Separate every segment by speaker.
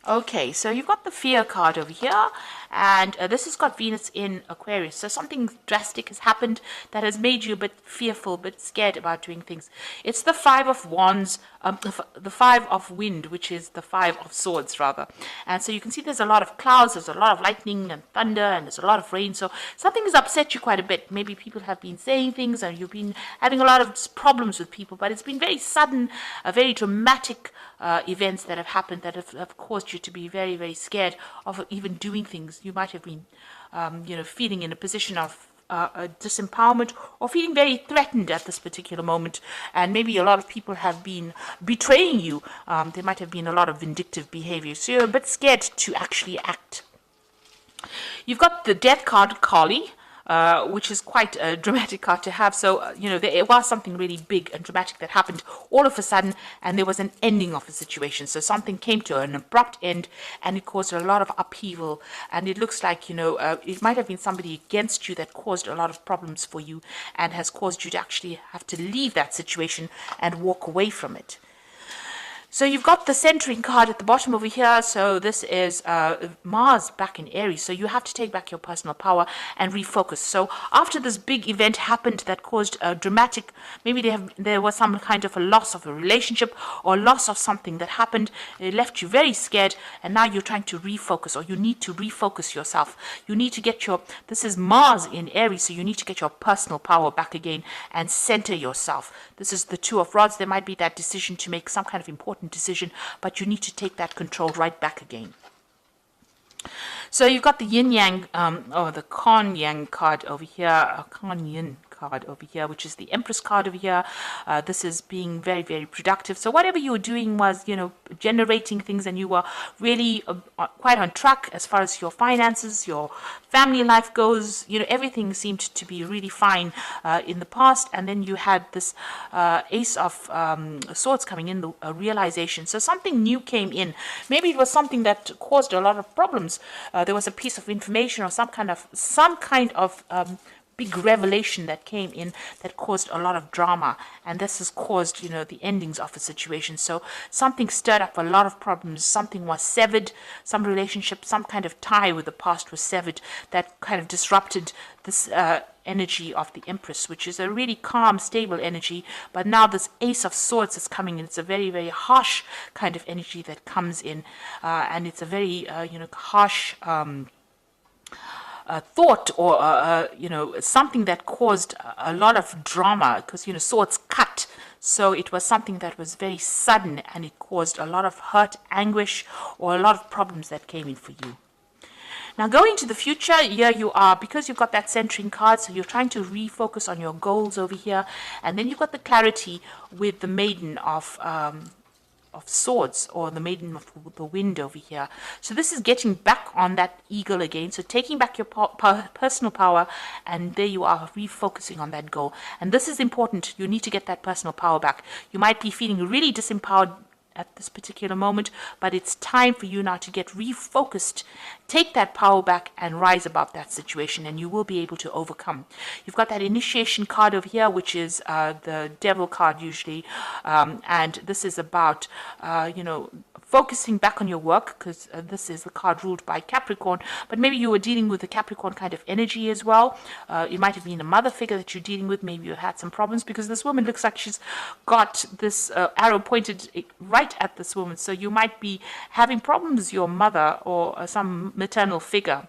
Speaker 1: Okay, so you've got the fear card over here, and this has got Venus in Aquarius. So something drastic has happened that has made you a bit fearful, a bit scared about doing things. It's the Five of Wands, the Five of Wind, which is the Five of Swords, rather. And so you can see there's a lot of clouds, there's a lot of lightning and thunder, and there's a lot of rain. So something has upset you quite a bit. Maybe people have been saying things, and you've been having a lot of problems with people, but it's been very sudden, very dramatic events that have happened that have caused you to be very, very scared of even doing things. You might have been, feeling in a position of disempowerment or feeling very threatened at this particular moment. And maybe a lot of people have been betraying you. There might have been a lot of vindictive behavior. So you're a bit scared to actually act. You've got the death card, Kali, which is quite a dramatic card to have. So, there was something really big and dramatic that happened all of a sudden, and there was an ending of a situation. So something came to an abrupt end, and it caused a lot of upheaval. And it looks like, it might have been somebody against you that caused a lot of problems for you and has caused you to actually have to leave that situation and walk away from it. So you've got the centering card at the bottom over here. So this is Mars back in Aries. So you have to take back your personal power and refocus. So after this big event happened that caused a dramatic, maybe there was some kind of a loss of a relationship or loss of something that happened. It left you very scared, and now you're trying to refocus, or you need to refocus yourself. You need to get this is Mars in Aries, so you need to get your personal power back again and center yourself. This is the Two of Rods. There might be that decision to make some kind of important decision, but you need to take that control right back again. So you've got the yin yang, or the Kan Yang card over here, Kan Yin card over here, which is the Empress card over here. This is being very, very productive. So whatever you were doing was, generating things, and you were really quite on track as far as your finances, your family life goes. Everything seemed to be really fine in the past, and then you had this Ace of Swords coming in, the realization. So something new came in. Maybe it was something that caused a lot of problems. There was a piece of information or some kind of big revelation that came in that caused a lot of drama, and this has caused the endings of a situation. So something stirred up a lot of problems. Something was severed, some relationship, some kind of tie with the past was severed that kind of disrupted this energy of the Empress, which is a really calm, stable energy. But now this Ace of Swords is coming in. It's a very, very harsh kind of energy that comes in, and it's a very harsh thought, or something that caused a lot of drama, because swords cut. So it was something that was very sudden, and it caused a lot of hurt, anguish, or a lot of problems that came in for you. Now, going to the future, here you are, because you've got that centering card, so you're trying to refocus on your goals over here, and then you've got the clarity with the Maiden of Swords, or the Maiden of the Wind over here. So this is getting back on that eagle again, so taking back your personal power, and there you are, refocusing on that goal. And this is important. You need to get that personal power back. You might be feeling really disempowered at this particular moment, but it's time for you now to get refocused, take that power back, and rise above that situation, and you will be able to overcome. You've got that initiation card over here, which is the Devil card usually, and this is about focusing back on your work, because this is the card ruled by Capricorn, but maybe you were dealing with a Capricorn kind of energy as well. It might have been a mother figure that you're dealing with. Maybe you had some problems, because this woman looks like she's got this arrow pointed right at this woman. So you might be having problems with your mother or some maternal figure.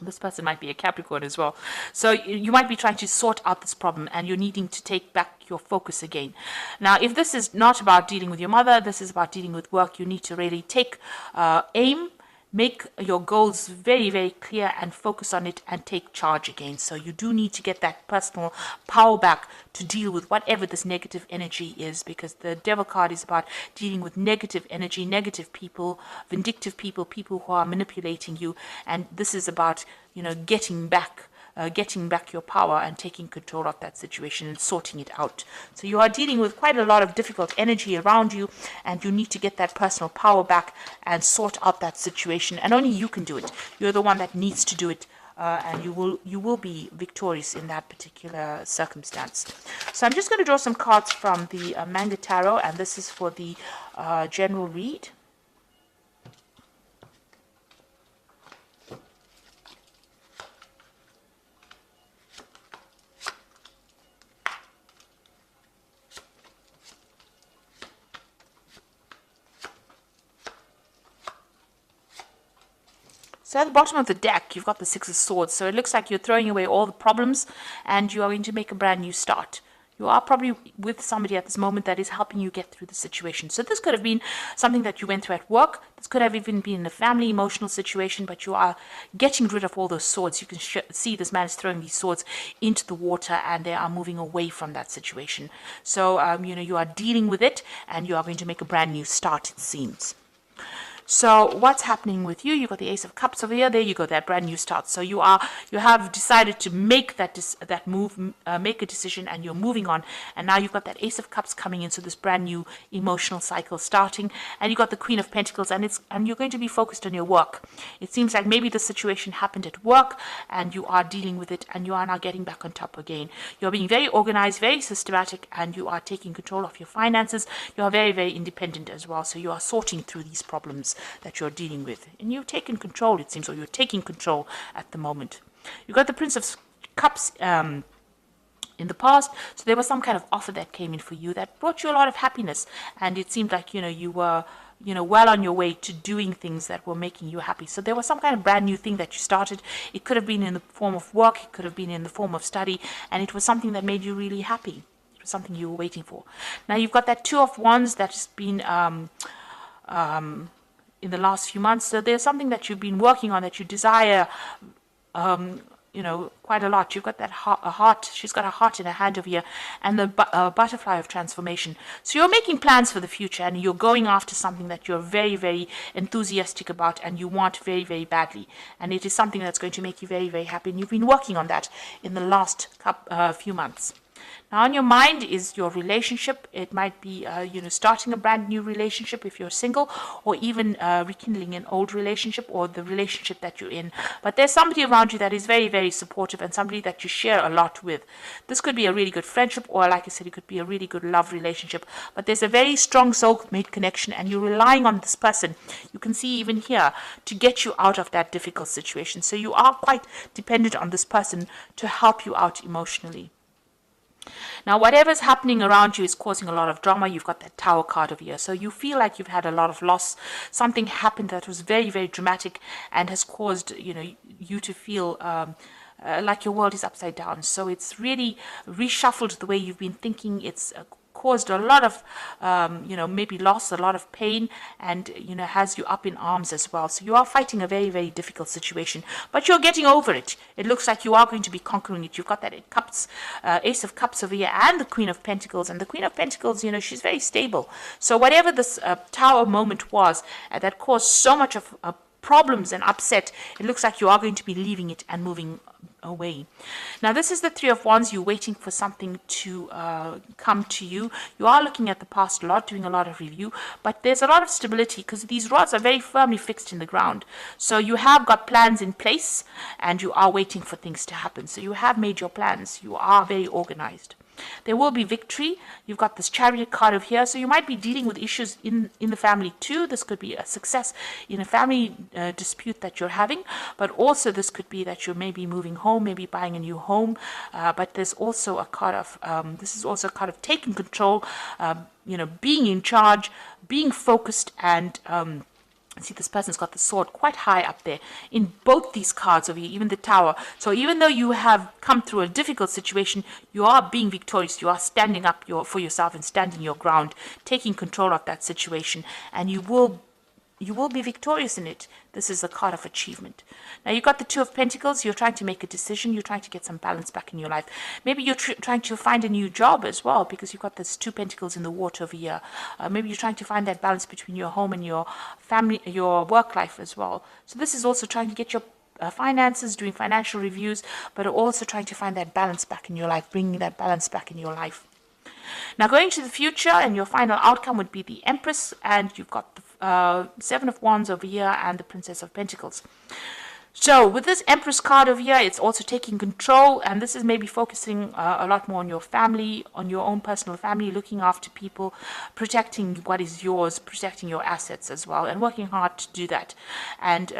Speaker 1: This person might be a Capricorn as well. So you might be trying to sort out this problem, and you're needing to take back your focus again. Now, if this is not about dealing with your mother, this is about dealing with work, you need to really take aim, make your goals very, very clear, and focus on it, and take charge again. So you do need to get that personal power back to deal with whatever this negative energy is, because the Devil card is about dealing with negative energy, negative people, vindictive people, people who are manipulating you. And this is about, getting back your power and taking control of that situation and sorting it out. So you are dealing with quite a lot of difficult energy around you, and you need to get that personal power back and sort out that situation. And only you can do it. You're the one that needs to do it, and you will be victorious in that particular circumstance. So I'm just going to draw some cards from the Manga Tarot, and this is for the general read. So at the bottom of the deck, you've got the Six of Swords. So it looks like you're throwing away all the problems and you are going to make a brand new start. You are probably with somebody at this moment that is helping you get through the situation. So this could have been something that you went through at work. This could have even been a family emotional situation, but you are getting rid of all those swords. You can see this man is throwing these swords into the water and they are moving away from that situation. So, you are dealing with it and you are going to make a brand new start, it seems. So what's happening with you? You got the Ace of Cups over here. There you go, that brand new start. So you have decided to make that move, make a decision, and you're moving on. And now you've got that Ace of Cups coming in. So this brand new emotional cycle starting, and you got the Queen of Pentacles, and you're going to be focused on your work. It seems like maybe the situation happened at work, and you are dealing with it, and you are now getting back on top again. You're being very organized, very systematic, and you are taking control of your finances. You are very, very independent as well. So you are sorting through these problems that you're dealing with, and you've taken control, it seems, or you're taking control at the moment. You got the Prince of Cups in the past, so there was some kind of offer that came in for you that brought you a lot of happiness, and it seemed like you were well on your way to doing things that were making you happy. So there was some kind of brand new thing that you started. It could have been in the form of work, it could have been in the form of study, and it was something that made you really happy. It was something you were waiting for. Now you've got that Two of Wands that's been in the last few months. So there's something that you've been working on that you desire, quite a lot. You've got that heart. She's got a heart in her hand over here, and the butterfly of transformation. So you're making plans for the future, and you're going after something that you're very, very enthusiastic about, and you want very, very badly. And it is something that's going to make you very, very happy. And you've been working on that in the last few months. Now, on your mind is your relationship. It might be, starting a brand new relationship if you're single, or even rekindling an old relationship or the relationship that you're in. But there's somebody around you that is very, very supportive and somebody that you share a lot with. This could be a really good friendship, or like I said, it could be a really good love relationship. But there's a very strong soulmate connection, and you're relying on this person. You can see even here to get you out of that difficult situation. So you are quite dependent on this person to help you out emotionally. Now, whatever's happening around you is causing a lot of drama. You've got that Tower card over here. So you feel like you've had a lot of loss. Something happened that was very, very dramatic and has caused, you to feel like your world is upside down. So it's really reshuffled the way you've been thinking. It's caused a lot of, maybe loss, a lot of pain, and, has you up in arms as well. So you are fighting a very, very difficult situation, but you're getting over it. It looks like you are going to be conquering it. You've got that Ace of Cups over here and the Queen of Pentacles. And the Queen of Pentacles, she's very stable. So whatever this Tower moment was that caused so much of problems and upset, it looks like you are going to be leaving it and moving away. Now, this is the Three of Wands. You're waiting for something to come to you. You are looking at the past a lot, doing a lot of review, but there's a lot of stability because these rods are very firmly fixed in the ground. So you have got plans in place and you are waiting for things to happen. So you have made your plans. You are very organized. There will be victory. You've got this Chariot card over here. So you might be dealing with issues in the family too. This could be a success in a family dispute that you're having. But also this could be that you're maybe moving home, maybe buying a new home. But there's also a card of, this is also a card of taking control, being in charge, being focused, and see, this person's got the sword quite high up there in both these cards over here, even the Tower. So even though you have come through a difficult situation, you are being victorious. You are standing up for yourself and standing your ground, taking control of that situation, and you will be victorious in it. This is a card of achievement. Now, you've got the Two of Pentacles. You're trying to make a decision. You're trying to get some balance back in your life. Maybe you're trying to find a new job as well, because you've got this Two Pentacles in the water over here. Maybe you're trying to find that balance between your home and your family, your work life as well. So this is also trying to get your finances, doing financial reviews, but also trying to find that balance back in your life, bringing that balance back in your life. Now, going to the future, and your final outcome would be the Empress, and you've got the Seven of Wands over here and the Princess of Pentacles. So with this Empress card over here, it's also taking control, and this is maybe focusing a lot more on your family, on your own personal family, looking after people, protecting what is yours, protecting your assets as well, and working hard to do that. And,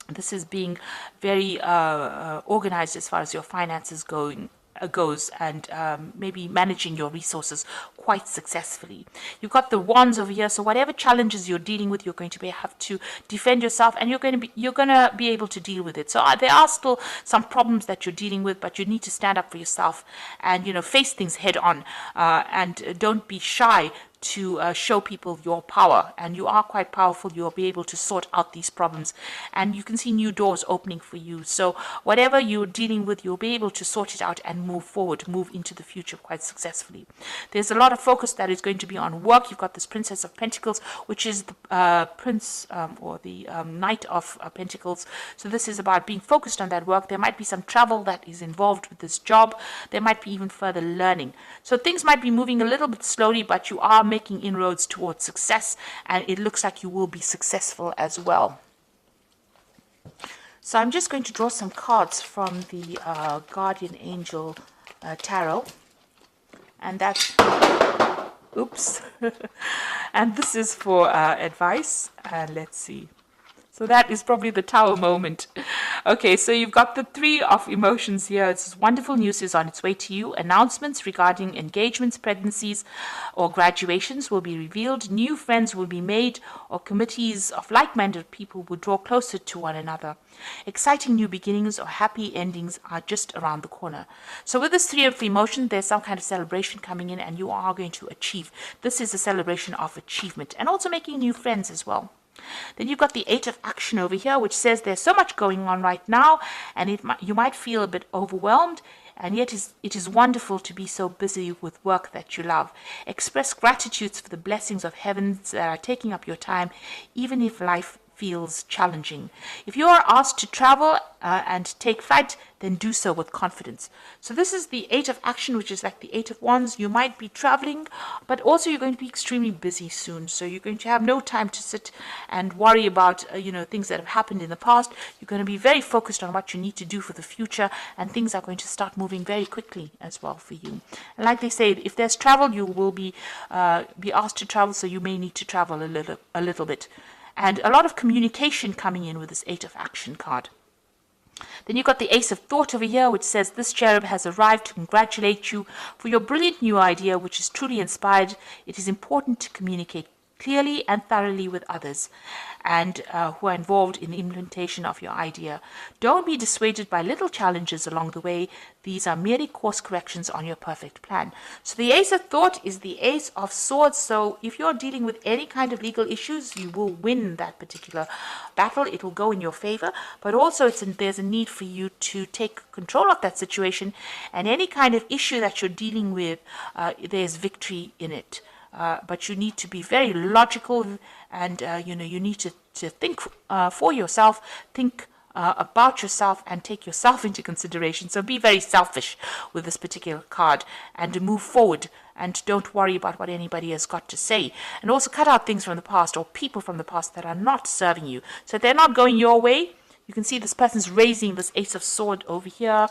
Speaker 1: this is being very organized as far as your finances going. goes, and maybe managing your resources quite successfully. You've got the wands over here, so whatever challenges you're dealing with, you're going to have to defend yourself, and you're going to be able to deal with it. So there are still some problems that you're dealing with, but you need to stand up for yourself and face things head on, and don't be shy to show people your power. And you are quite powerful. You'll be able to sort out these problems, and you can see new doors opening for you. So whatever you're dealing with, you'll be able to sort it out and move forward, move into the future quite successfully. There's a lot of focus that is going to be on work. You've got this Princess of Pentacles, which is the prince or the Knight of Pentacles. So this is about being focused on that work. There might be some travel that is involved with this job. There might be even further learning. So things might be moving a little bit slowly, but you are making inroads towards success, and it looks like you will be successful as well. So I'm just going to draw some cards from the Guardian Angel Tarot, and that's, oops, and this is for advice, and let's see. So that is probably the Tower moment. Okay, so you've got the Three of Emotions here. It's wonderful news is on its way to you. Announcements regarding engagements, pregnancies, or graduations will be revealed. New friends will be made, or committees of like-minded people will draw closer to one another. Exciting new beginnings or happy endings are just around the corner. So with this Three of Emotions, there's some kind of celebration coming in, and you are going to achieve. This is a celebration of achievement, and also making new friends as well. Then you've got the Eight of Action over here, which says there's so much going on right now, and you might feel a bit overwhelmed, and yet it is wonderful to be so busy with work that you love. Express gratitude for the blessings of heavens that are taking up your time, even if life feels challenging. If you are asked to travel and take flight, then do so with confidence. So this is the Eight of Action, which is like the Eight of Wands. You might be traveling, but also you're going to be extremely busy soon. So you're going to have no time to sit and worry about things that have happened in the past. You're going to be very focused on what you need to do for the future, and things are going to start moving very quickly as well for you. And like they say, if there's travel, you will be asked to travel, so you may need to travel a little bit. And a lot of communication coming in with this Eight of Action card. Then you've got the Ace of Thought over here, which says this cherub has arrived to congratulate you for your brilliant new idea, which is truly inspired. It is important to communicate clearly and thoroughly with others and who are involved in the implementation of your idea. Don't be dissuaded by little challenges along the way. These are merely course corrections on your perfect plan. So the Ace of Thought is the Ace of Swords. So if you're dealing with any kind of legal issues, you will win that particular battle. It will go in your favor, but also there's a need for you to take control of that situation, and any kind of issue that you're dealing with, there's victory in it. But you need to be very logical, and you need to think for yourself, think about yourself, and take yourself into consideration. So be very selfish with this particular card, and to move forward, and don't worry about what anybody has got to say. And also cut out things from the past or people from the past that are not serving you. So if they're not going your way, you can see this person's raising this Ace of Sword over here.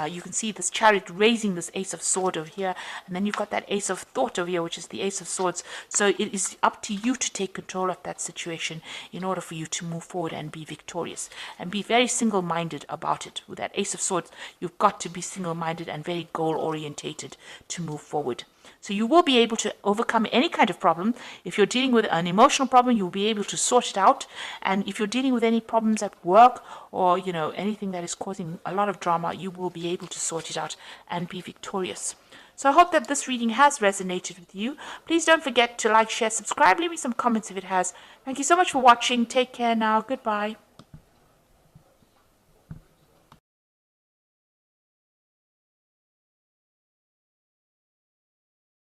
Speaker 1: You can see this Chariot raising this Ace of Sword over here. And then you've got that Ace of Thought over here, which is the Ace of Swords. So it is up to you to take control of that situation in order for you to move forward and be victorious. And be very single-minded about it. With that Ace of Swords, you've got to be single-minded and very goal-orientated to move forward. So you will be able to overcome any kind of problem. If you're dealing with an emotional problem, you'll be able to sort it out. And if you're dealing with any problems at work or, anything that is causing a lot of drama, you will be able to sort it out and be victorious. So I hope that this reading has resonated with you. Please don't forget to like, share, subscribe, leave me some comments if it has. Thank you so much for watching. Take care now. Goodbye.